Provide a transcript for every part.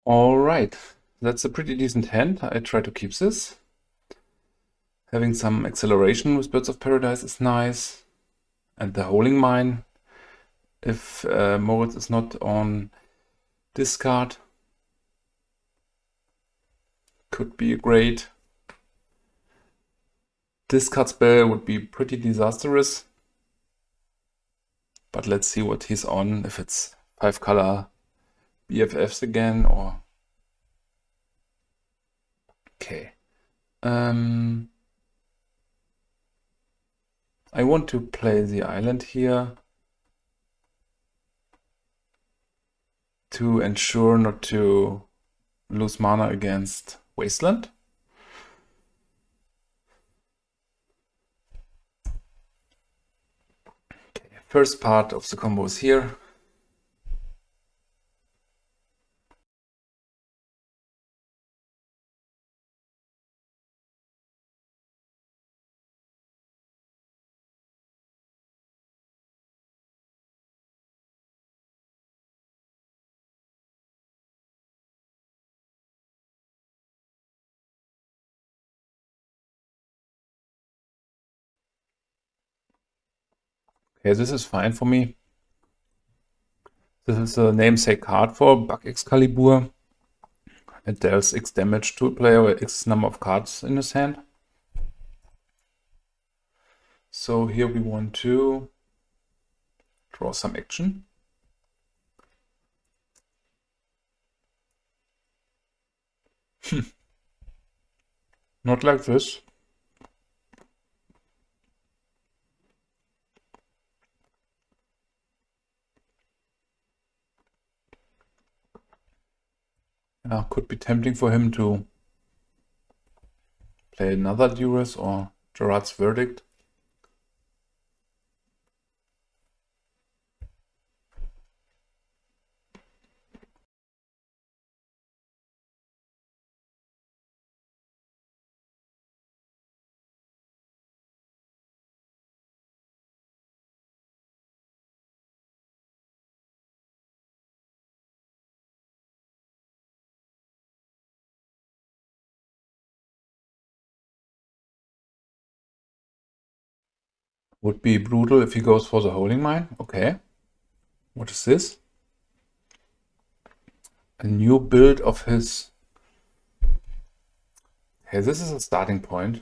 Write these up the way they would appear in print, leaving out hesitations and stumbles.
All right, that's a pretty decent hand. I try to keep this. Having some acceleration with Birds of Paradise is nice. And the Holding Mine, if Moritz is not on discard, could be a great discard spell, would be pretty disastrous. But let's see what he's on, if it's 5-color BFFs again or... Okay. I want to play the island here to ensure not to lose mana against Wasteland. Okay, first part of the combo is here. Okay, this is fine for me. This is a namesake card for Bug Excalibur. It deals X damage to a player with X number of cards in his hand. So here we want to draw some action. Not like this. Could be tempting for him to play another Duress or Gerard's Verdict. Would be brutal if he goes for the Holding Mine. Okay. What is this? A new build of his... Okay, this is a starting point.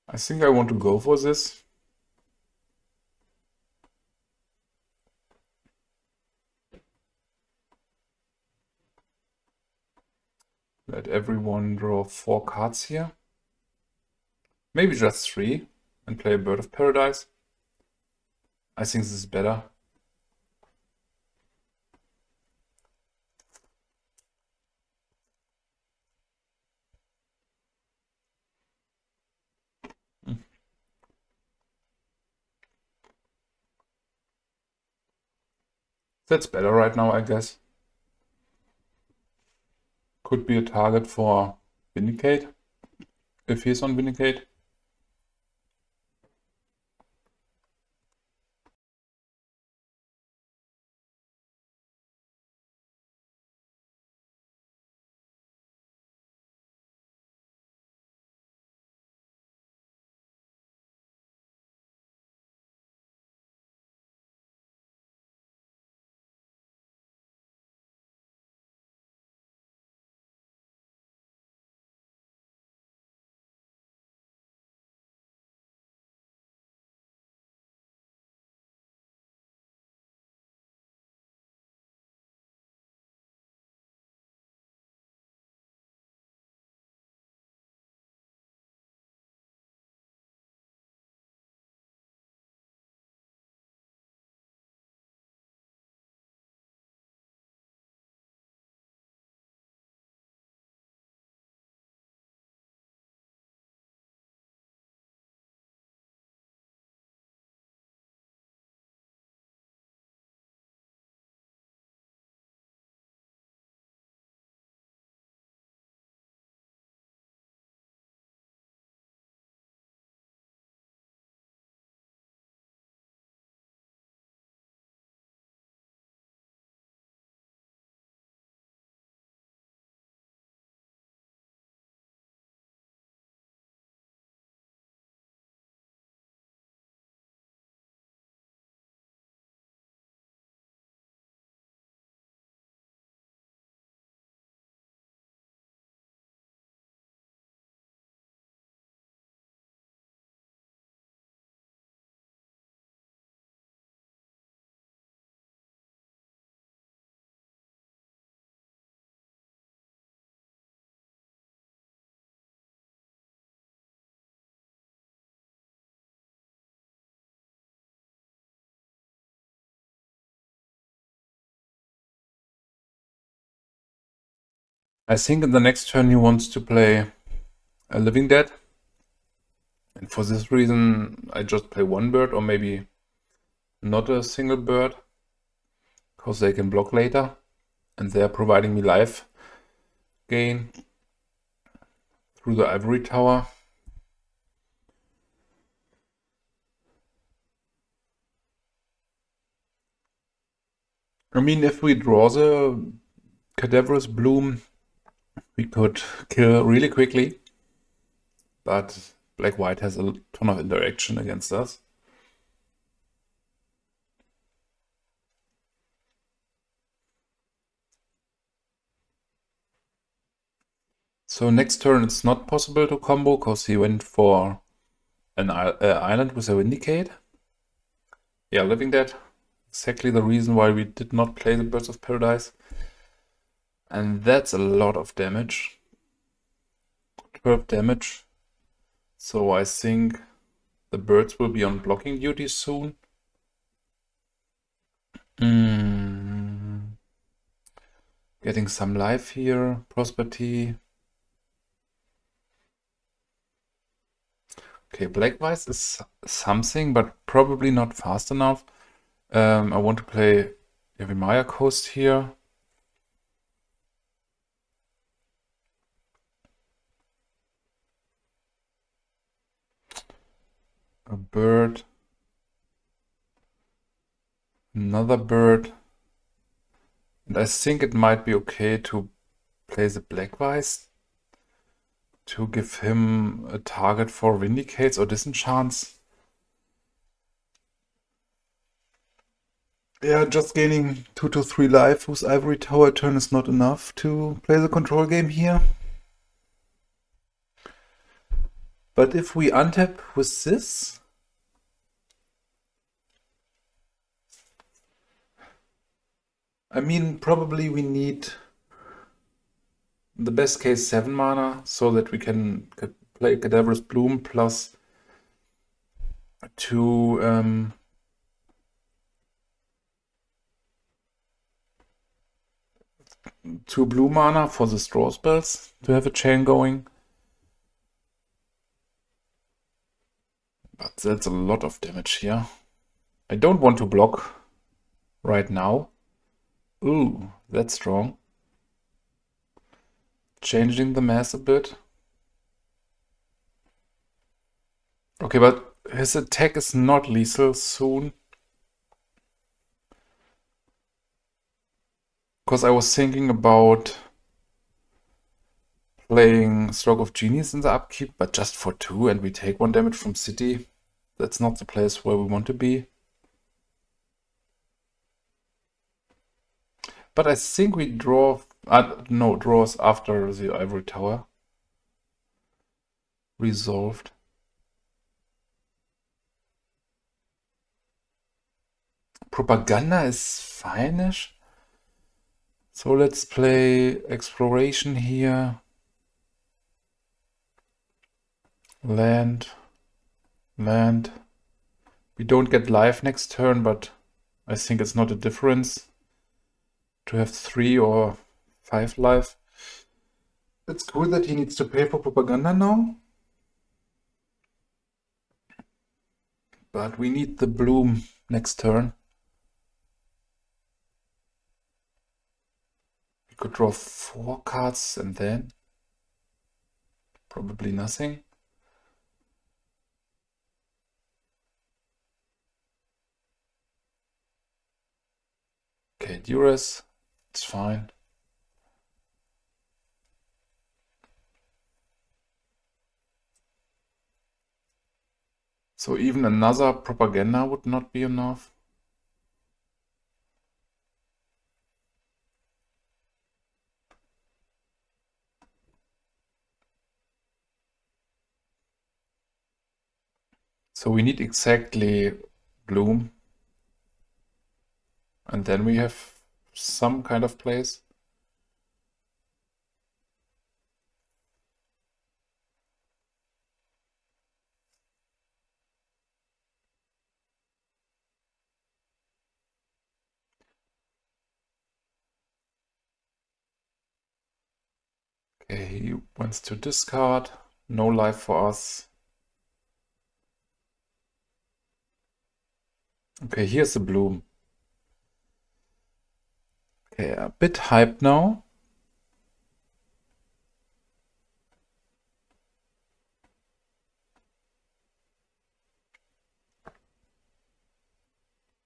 I think I want to go for this. Let everyone draw 4 cards here. Maybe just 3 and play a Bird of Paradise. I think this is better. That's better right now, I guess. Could be a target for Vindicate, if he's on Vindicate. I think in the next turn he wants to play a Living Dead. And for this reason, I just play one bird or maybe not a single bird. Because they can block later. And they're providing me life gain through the ivory tower. I mean, if we draw the Cadaverous Bloom, we could kill really quickly. But black-white has a ton of interaction against us. So next turn it's not possible to combo because he went for an island with a Vindicate. Yeah, Living Dead. Exactly the reason why we did not play the Birds of Paradise. And that's a lot of damage. 12 damage. So I think the birds will be on blocking duty soon. Getting some life here. Prosperity. Okay, Black-White is something, but probably not fast enough. I want to play Yavimaya Coast here. A bird. Another bird. And I think it might be okay to play the Black-White to give him a target for Vindicates or Disenchants. Yeah, just gaining 2 to 3 life with Ivory Tower turn is not enough to play the control game here. But if we untap with this, I mean, probably we need the best case 7 mana so that we can play Cadaverous Bloom plus 2 blue mana for the straw spells to have a chain going. But that's a lot of damage here. I don't want to block right now. Ooh, that's strong. Changing the mass a bit. Okay, but his attack is not lethal soon. Because I was thinking about playing Stroke of Genius in the upkeep, but just for 2 and we take 1 damage from City. That's not the place where we want to be. But I think we draw... no, draws after the Ivory Tower. Resolved. Propaganda is fine-ish. So let's play Exploration here. Land. Land. We don't get life next turn, but I think it's not a difference to have 3 or 5 life. It's cool that he needs to pay for Propaganda now. But we need the Bloom next turn. We could draw 4 cards and then probably nothing. Okay, Duress, it's fine. So even another Propaganda would not be enough. So we need exactly Bloom. And then we have some kind of place. Okay, he wants to discard. No life for us. Okay, here's the bloom. Okay, a bit hyped now.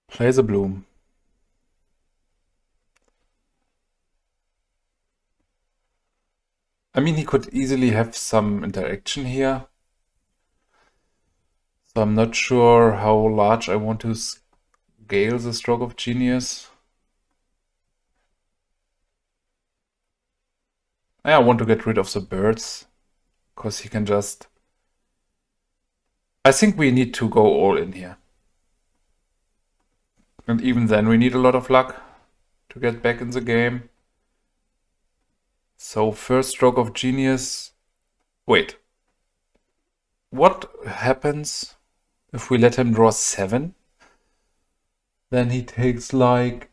Play the bloom. I mean, he could easily have some interaction here. So I'm not sure how large I want to scale the Stroke of Genius. I want to get rid of the birds, because he can just... I think we need to go all in here. And even then we need a lot of luck to get back in the game. So first Stroke of Genius... Wait. What happens if we let him draw 7? Then he takes like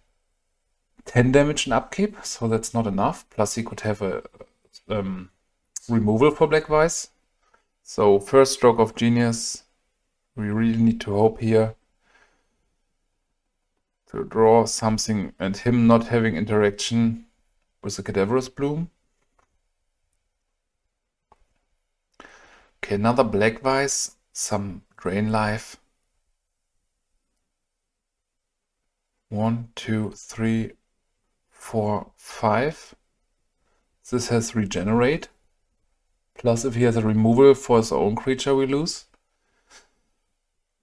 10 damage in upkeep, so that's not enough. Plus he could have a removal for Black Vice. So first Stroke of Genius, we really need to hope here to draw something and him not having interaction with the Cadaverous Bloom. Okay, another Black Vice, some Drain Life. 1, 2, 3, 4, 5. This has Regenerate. Plus if he has a removal for his own creature we lose.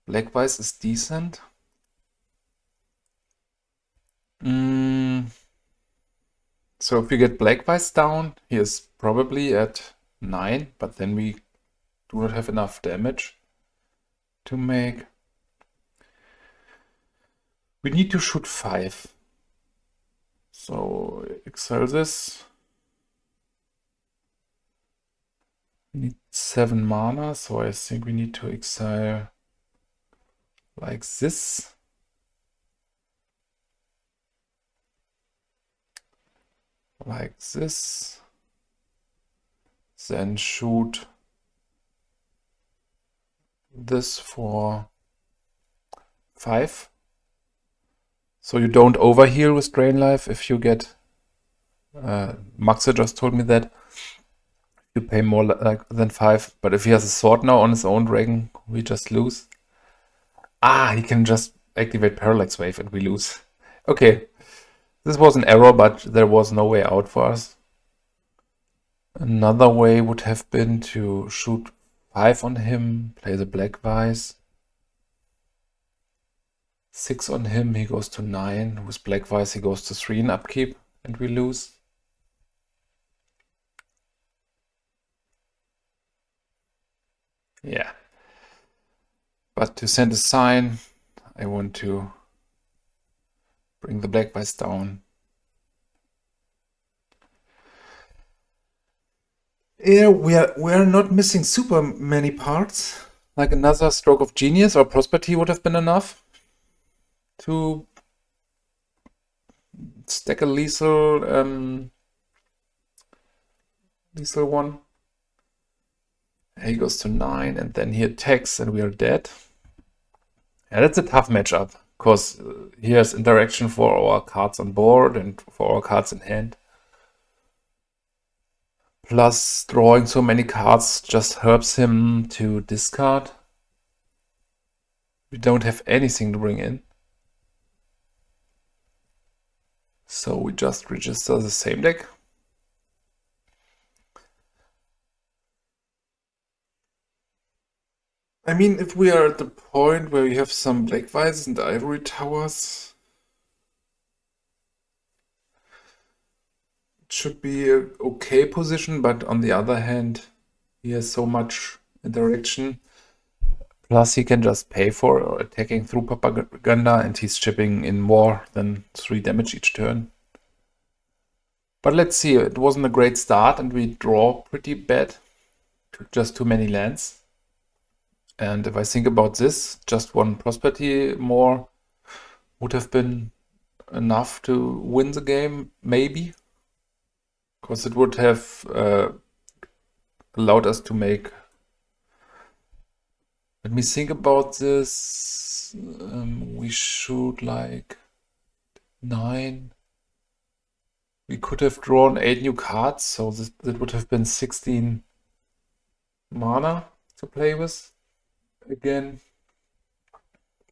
Black Vice is decent. So if we get Black Vice down, he is probably at 9, but then we do not have enough damage to make. We need to shoot 5. So exile this. We need 7 mana, so I think we need to exile like this. Like this. Then shoot this for 5. So you don't overheal with Drain Life if you get... Maxa just told me that. You pay more than 5. But if he has a sword now on his own dragon, we just lose. Ah, he can just activate Parallax Wave and we lose. Okay. This was an error, but there was no way out for us. Another way would have been to shoot 5 on him, play the Black Vice. 6 on him, he goes to 9. With Black Vice, he goes to 3 in upkeep, and we lose. Yeah. But to send a sign, I want to bring the Black Vice down. Yeah, we are not missing super many parts. Like another Stroke of Genius or Prosperity would have been enough to stack a lethal one. He goes to 9 and then he attacks and we are dead. Yeah, that's a tough matchup because he has interaction for our cards on board and for our cards in hand. Plus drawing so many cards just helps him to discard. We don't have anything to bring in. So we just register the same deck. I mean, if we are at the point where we have some Black Vices and Ivory Towers, it should be an okay position, but on the other hand, he has so much interaction. Plus he can just pay for attacking through Propaganda and he's chipping in more than 3 damage each turn. But let's see, it wasn't a great start and we draw pretty bad. Just too many lands. And if I think about this, just 1 Prosperity more would have been enough to win the game, maybe. because it would have allowed us to make... Let me think about this. We shoot like 9. We could have drawn 8 new cards, so that would have been 16 mana to play with again.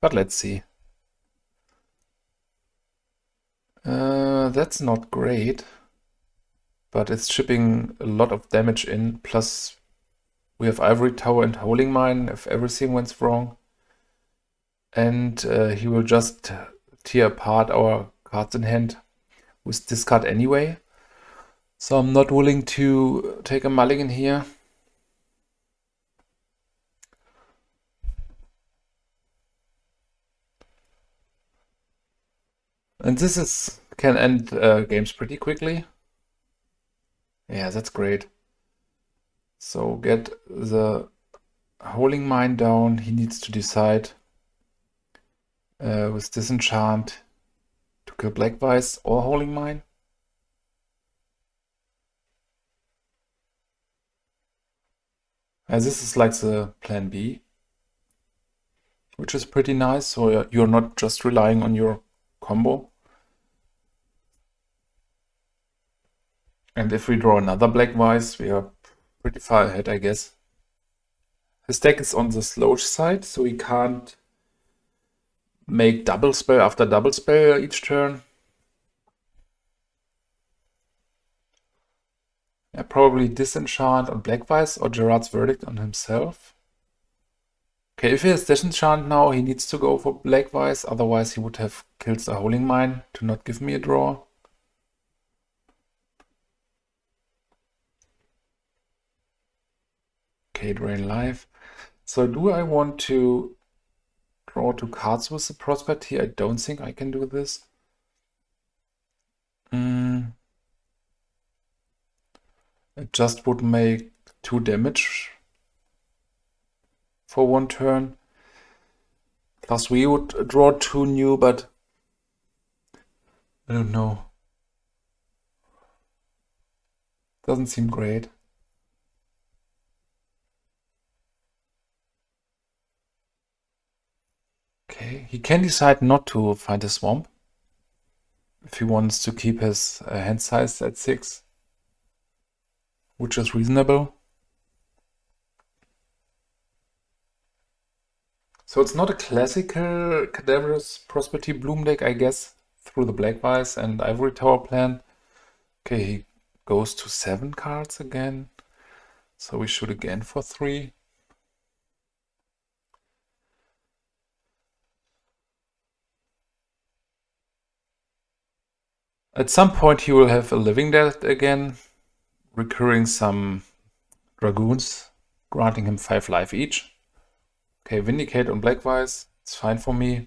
But let's see. That's not great, but it's shipping a lot of damage in, plus we have Ivory Tower and Holding Mine if everything went wrong. And he will just tear apart our cards in hand with discard anyway. So I'm not willing to take a mulligan here. And this can end games pretty quickly. Yeah, that's great. So get the Holding Mine down. He needs to decide with Disenchant to kill Black-Weiß or Holding Mine. And this is like the plan B, which is pretty nice. So you're not just relying on your combo. And if we draw another Black-Weiß, we are pretty far ahead, I guess. His deck is on the slow side, so he can't make double spell after double spell each turn. Yeah, probably Disenchant on Black-Weiß or Gerard's Verdict on himself. Okay, if he has Disenchant now, he needs to go for Black-Weiß, otherwise he would have killed the Holding Mine to not give me a draw. Okay, drain life. So do I want to draw 2 cards with the Prospect here? I don't think I can do this. It just would make 2 damage for 1 turn. Plus we would draw 2 new, but I don't know. Doesn't seem great. Okay, he can decide not to find a swamp if he wants to keep his hand size at 6, which is reasonable. So it's not a classical Cadaverous Prosperity Bloom deck, I guess, through the Black-Weiß and Ivory Tower plan. Okay, he goes to 7 cards again. So we shoot again for 3. At some point he will have a Living Death again, recurring some Dragoons, granting him 5 life each. Okay, Vindicate on Black-Weiß, it's fine for me.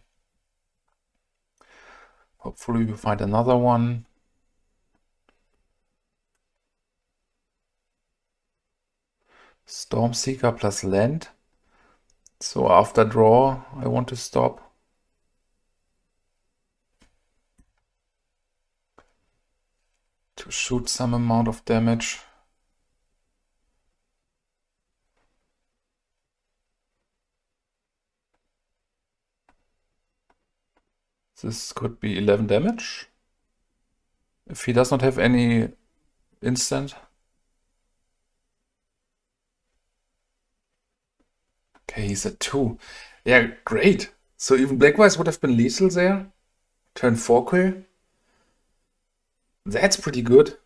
Hopefully we find another one. Stormseeker plus land. So after draw, I want to stop. To shoot some amount of damage. This could be 11 damage. If he does not have any instant. Okay, he's at 2. Yeah, great. So even Black-Weiß would have been lethal there. Turn 4 kill. That's pretty good.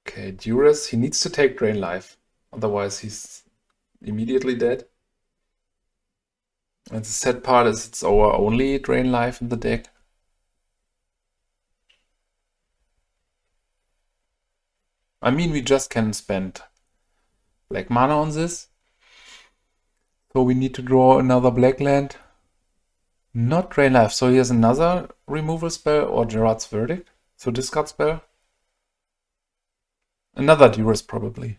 Okay, Duress, he needs to take drain life. Otherwise he's immediately dead. And the sad part is it's our only drain life in the deck. I mean, we just can spend black mana on this. So we need to draw another black land. Not drain life. So he has another removal spell or Gerard's Verdict. So discard spell. Another Duress probably.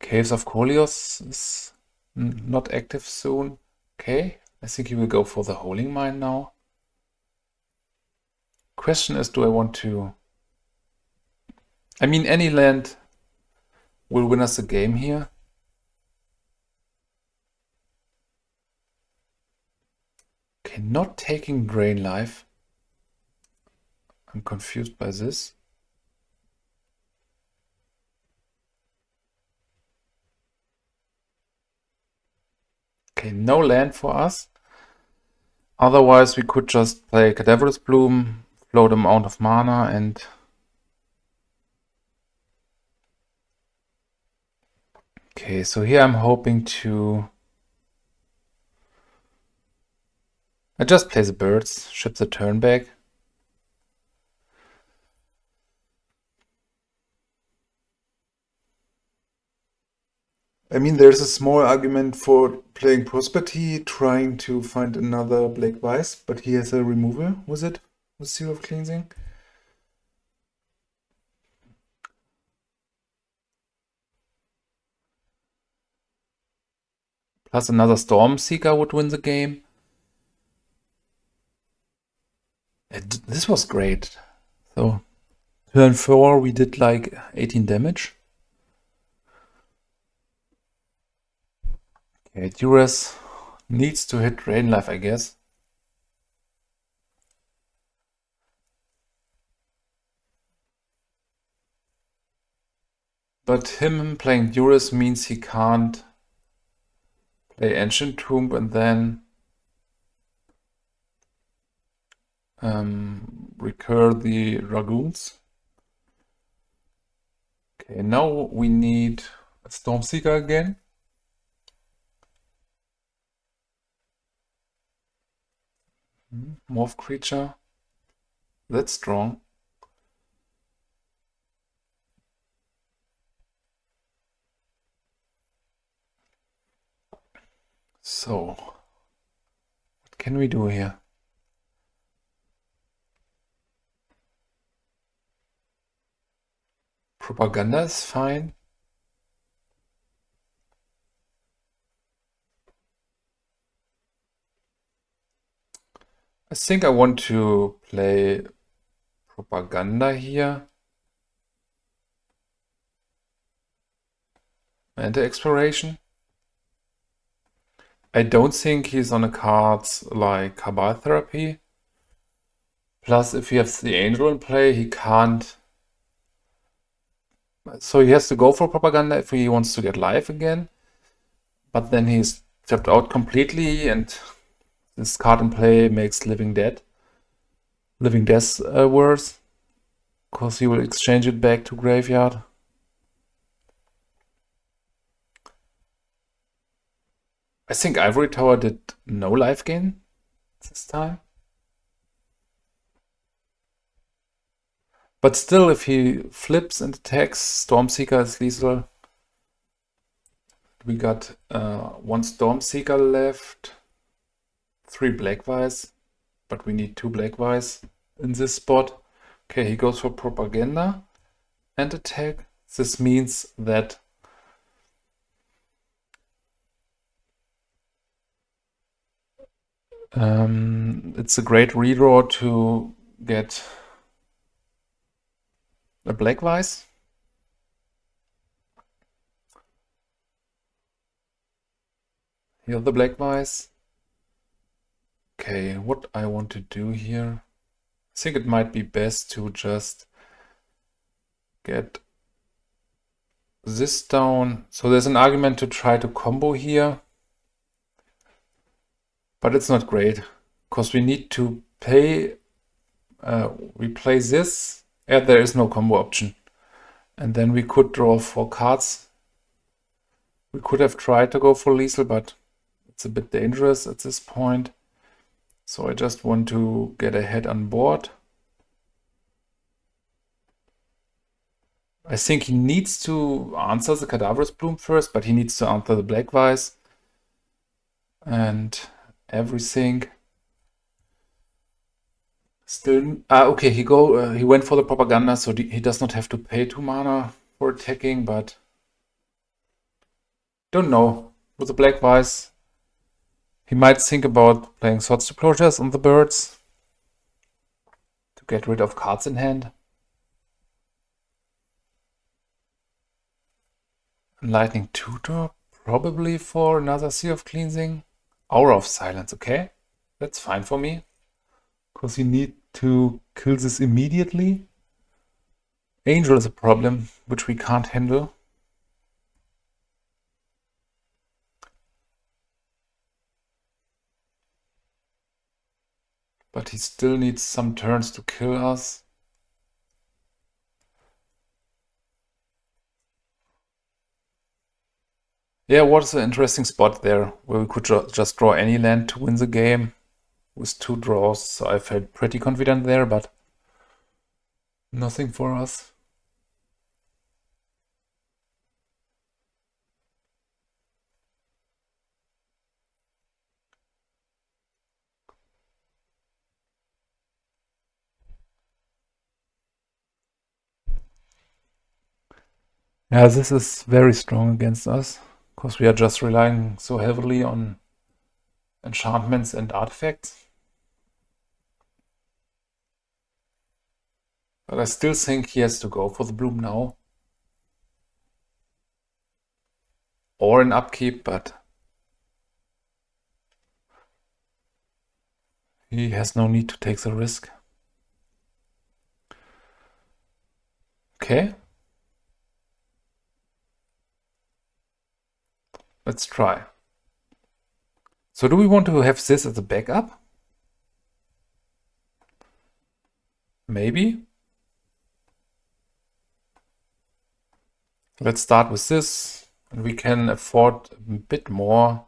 Caves of Kolios is not active soon. Okay, I think he will go for the holding mine now. Question is, do I want to... I mean, any land will win us the game here. Okay, not taking Drain Life. I'm confused by this. Okay, no land for us. Otherwise, we could just play Cadaverous Bloom, float amount of mana, and... Okay, so here I'm hoping to... I just play the birds, ship the turn back. I mean, there's a small argument for playing Prosperity, trying to find another Black Vice, but he has a removal with it, with Zero of Cleansing. Plus another Storm Seeker would win the game. This was great. So, turn 4 we did like 18 damage. Okay, Duress needs to hit Drain Life, I guess. But him playing Duress means he can't play Ancient Tomb and then recur the Dragoons. Okay, now we need a Stormseeker again. Morph creature. That's strong. So, what can we do here? Propaganda is fine. I think I want to play Propaganda here. And Exploration. I don't think he's on a cards like Cabal Therapy. Plus, if he has the Angel in play, he can't. So he has to go for Propaganda if he wants to get life again. But then he's tapped out completely, and this card in play makes Living Death worse. Because he will exchange it back to Graveyard. I think Ivory Tower did no life gain this time. But still, if he flips and attacks, Stormseeker is lethal. We got one Stormseeker left, 3 Black Vice, but we need 2 Black Vice in this spot. Okay, he goes for Propaganda and attack. This means that it's a great redraw to get a Black Vice. Here the Black Vice. Okay, what I want to do here, I think it might be best to just get this down. So there's an argument to try to combo here, but it's not great because we need to pay. We play this, and there is no combo option, and then we could draw 4 cards. We could have tried to go for lethal, but it's a bit dangerous at this point. So I just want to get ahead on board. I think he needs to answer the Cadaverous Bloom first, but he needs to answer the Black Vice and everything. Still, okay, he went for the Propaganda, so he does not have to pay 2 mana for attacking, but Don't know. With the black vice, he might think about playing Swords to Plowshares on the birds to get rid of cards in hand. Lightning Tutor, probably for another Sea of Cleansing. Aura of Silence, okay. That's fine for me. Because you need to kill this immediately. Angel is a problem, which we can't handle. But he still needs some turns to kill us. Yeah, what's an interesting spot there, where we could just draw any land to win the game with 2 draws. So I felt pretty confident there, but nothing for us. Yeah, this is very strong against us, because we are just relying so heavily on enchantments and artifacts. But I still think he has to go for the bloom now. Or an upkeep, but he has no need to take the risk. Okay. Let's try. So do we want to have this as a backup? Maybe. Let's start with this, and we can afford a bit more.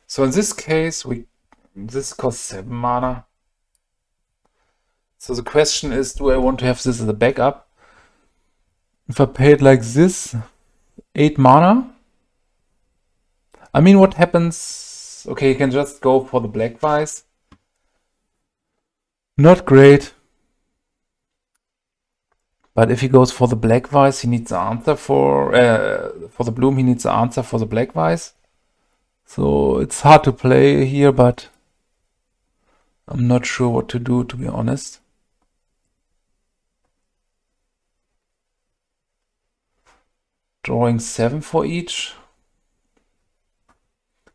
So in this case, this costs 7 mana. So the question is, do I want to have this as a backup? If I pay it like this, 8 mana. I mean, what happens? Okay, you can just go for the black vice. Not great. But if he goes for the black vice, he needs an answer for the bloom. He needs an answer for the black vice. So it's hard to play here, but I'm not sure what to do, to be honest. Drawing 7 for each.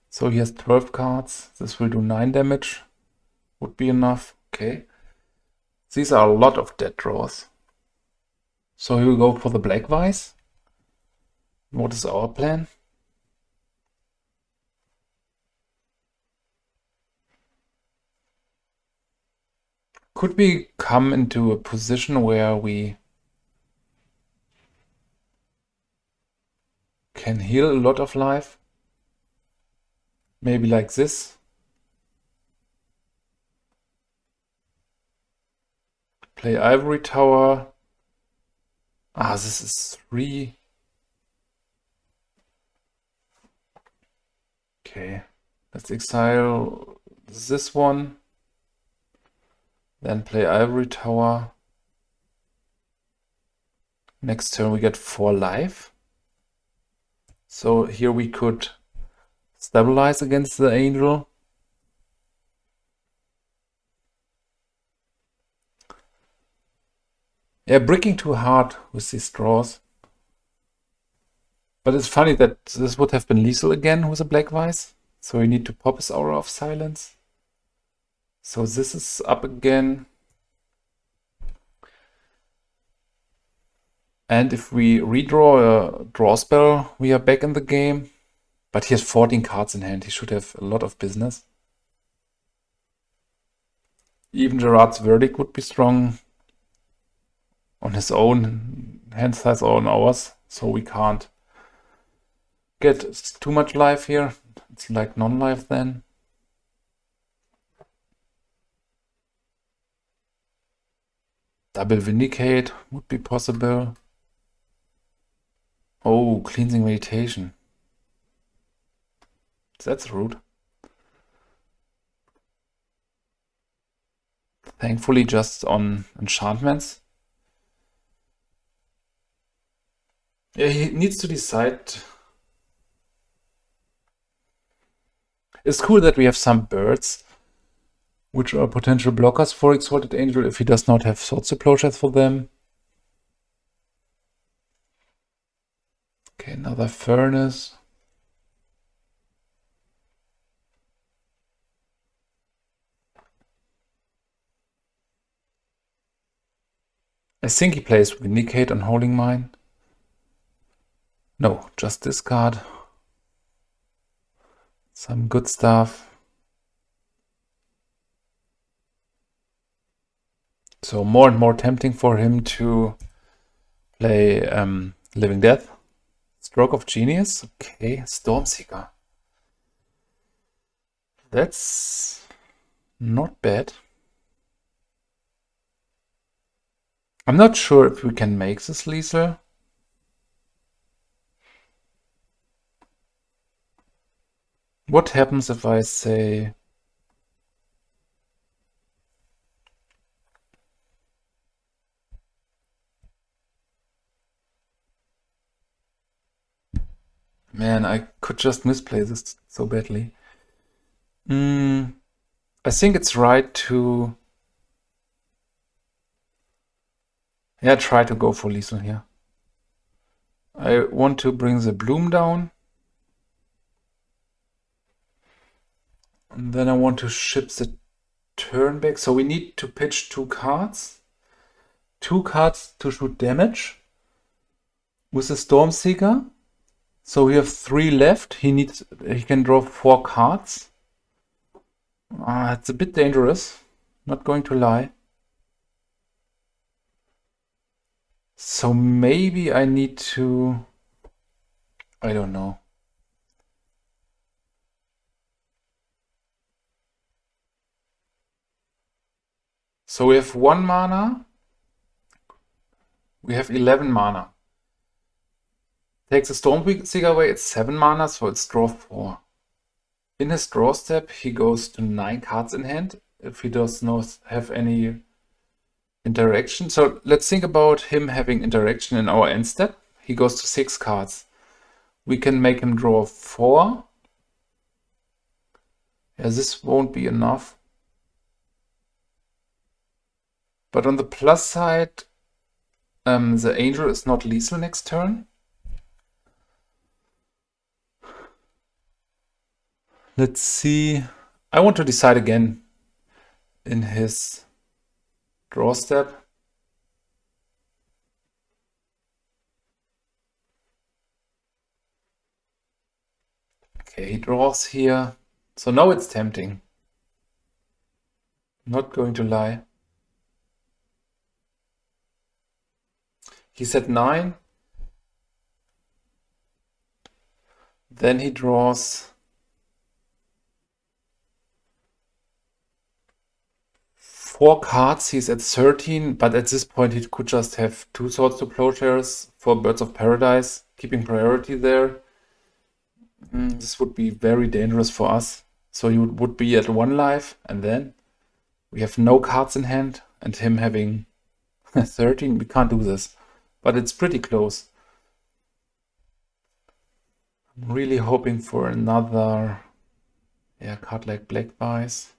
So he has 12 cards. This will do 9 damage. Would be enough. Okay. These are a lot of dead draws. So he will go for the black vice. What is our plan? Could we come into a position where we can heal a lot of life? Maybe like this. Play Ivory Tower. Ah, this is 3. Okay, let's exile this one. Then play Ivory Tower. Next turn we get 4 life. So here we could stabilize against the angel. Yeah, bricking too hard with these draws. But it's funny that this would have been lethal again with a black vice. So we need to pop his Aura of Silence. So this is up again. And if we redraw a draw spell, we are back in the game. But he has 14 cards in hand. He should have a lot of business. Even Gerard's Verdict would be strong on his own hand size or on ours. So we can't get too much life here. It's like non-life then. Double Vindicate would be possible. Oh, Cleansing Meditation. That's rude. Thankfully just on enchantments. Yeah, he needs to decide. It's cool that we have some birds, which are potential blockers for Exalted Angel if he does not have Sword Plowshares for them. Okay, another Furnace. I think he plays Vindicate on Holding Mine. No, just discard. Some good stuff. So more and more tempting for him to play Living Death. Stroke of Genius. Okay, Stormseeker. That's not bad. I'm not sure if we can make this lethal. What happens if I say... Man, I could just misplay this so badly. I think it's right to... Yeah, try to go for lethal here. I want to bring the bloom down. And then I want to ship the turn back. So we need to pitch 2 cards. 2 cards to shoot damage with the Stormseeker. So we have 3 left. He can draw 4 cards. It's a bit dangerous. Not going to lie. So maybe I need to... I don't know. So we have 1 mana. We have 11 mana. Takes the Stormseeker away, it's 7 mana, so it's draw 4. In his draw step, he goes to 9 cards in hand if he does not have any interaction. So let's think about him having interaction in our end step. He goes to 6 cards. We can make him draw 4. Yeah, this won't be enough. But on the plus side, the angel is not lethal next turn. Let's see. I want to decide again in his draw step. Okay, he draws here. So now it's tempting. Not going to lie. He's at 9. Then he draws 4 cards. He's at 13, but at this point he could just have 2 Swords to Plowshares for Birds of Paradise, keeping priority there. This would be very dangerous for us. So he would be at 1 life, and then we have no cards in hand, and him having 13. We can't do this, but it's pretty close. I'm really hoping for another card like Black Vice.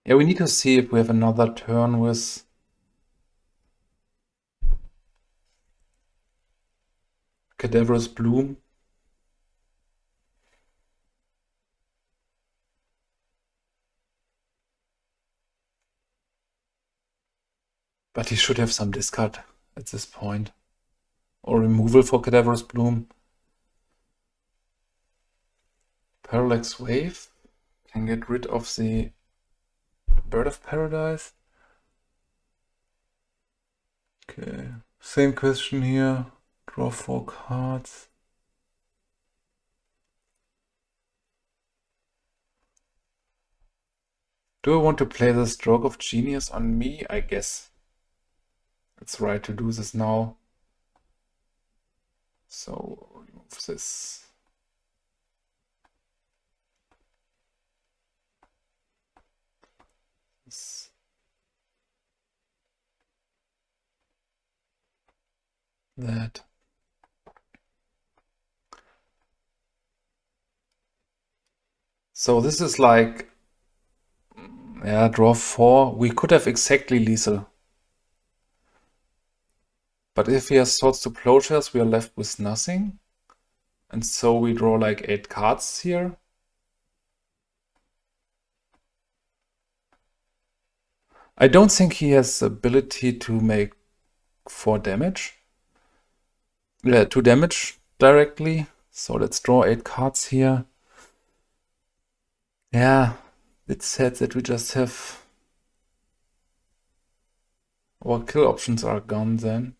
Yeah, we need to see if we have another turn with Cadaverous Bloom. But he should have some discard at this point. Or removal for Cadaverous Bloom. Parallax Wave can get rid of the Bird of Paradise. Okay, same question here. Draw 4 cards. Do I want to play the Stroke of Genius on me? I guess. it's right to do this now. So remove this. That. So this is like, yeah, draw 4. We could have exactly lethal. But if he has Swords to Plowshares, we are left with nothing. And so we draw like 8 cards here. I don't think he has the ability to make 4 damage. Yeah, 2 damage directly. So let's draw 8 cards here. Yeah, it's sad that we just have... Our kill options are gone then.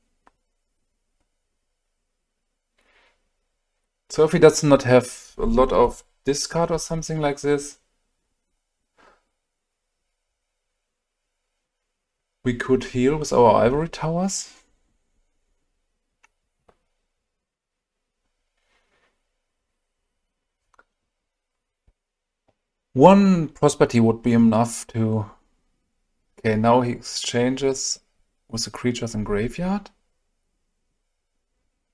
So if he does not have a lot of discard or something like this, we could heal with our ivory towers. One prosperity would be enough to... Okay, now he exchanges with the creatures in graveyard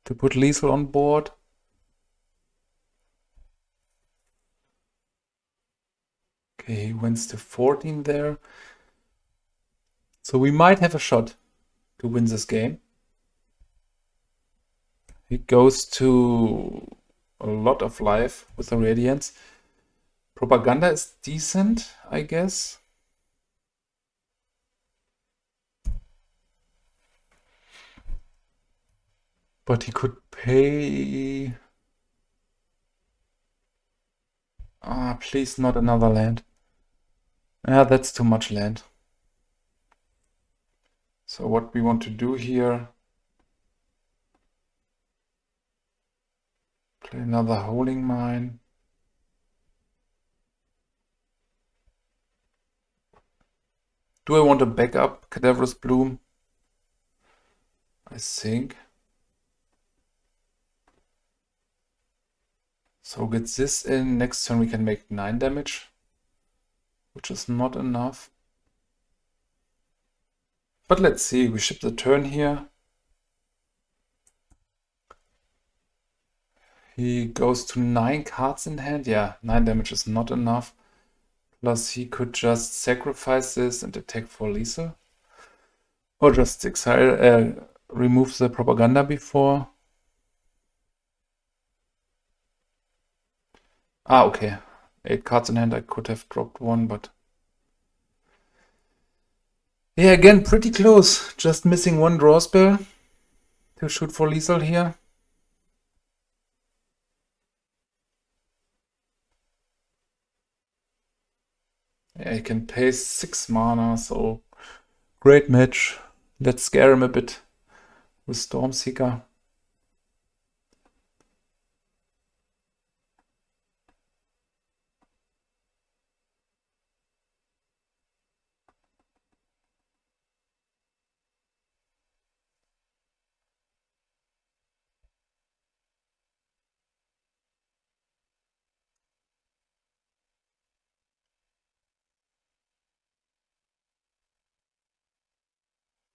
to put lethal on board. Okay, he wins to 14 there. So we might have a shot to win this game. He goes to a lot of life with the Radiance. Propaganda is decent, I guess. But he could pay... Ah, please not another land. Yeah, that's too much land. So what we want to do here... Play another Holding Mine. Do I want to back up Cadaverous Bloom? I think. So get this in. Next turn we can make 9 damage, which is not enough. But let's see, we ship the turn here. He goes to 9 cards in hand. Yeah, 9 damage is not enough. Plus he could just sacrifice this and attack for lethal. Or just exile, remove the propaganda before. Ah, okay. 8 cards in hand, I could have dropped one, but... Yeah, again, pretty close. Just missing one draw spell to shoot for lethal here. Yeah, he can pay 6 mana, so great match. Let's scare him a bit with Stormseeker.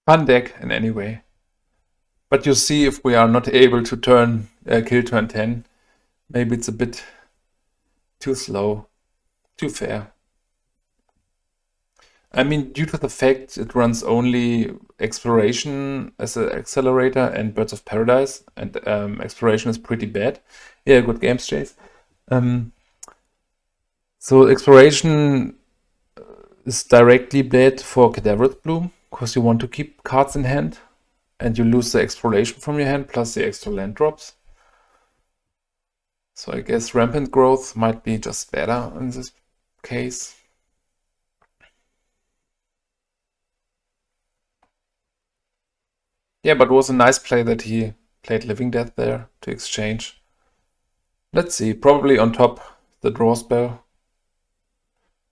Fun deck in any way. But you see, if we are not able to kill turn 10, maybe it's a bit too slow, too fair. I mean, due to the fact it runs only Exploration as an accelerator and Birds of Paradise, and Exploration is pretty bad. Yeah, good games, Chase. So Exploration is directly bad for Cadaverous Bloom, because you want to keep cards in hand, and you lose the Exploration from your hand, plus the extra land drops. So I guess Rampant Growth might be just better in this case. Yeah, but it was a nice play that he played Living Death there to exchange. Let's see, probably on top the draw spell.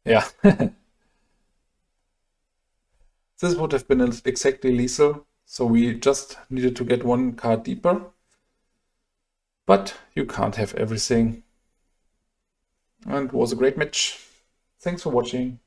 Yeah. This would have been exactly lethal. So we just needed to get one card deeper. But you can't have everything. And it was a great match. Thanks for watching.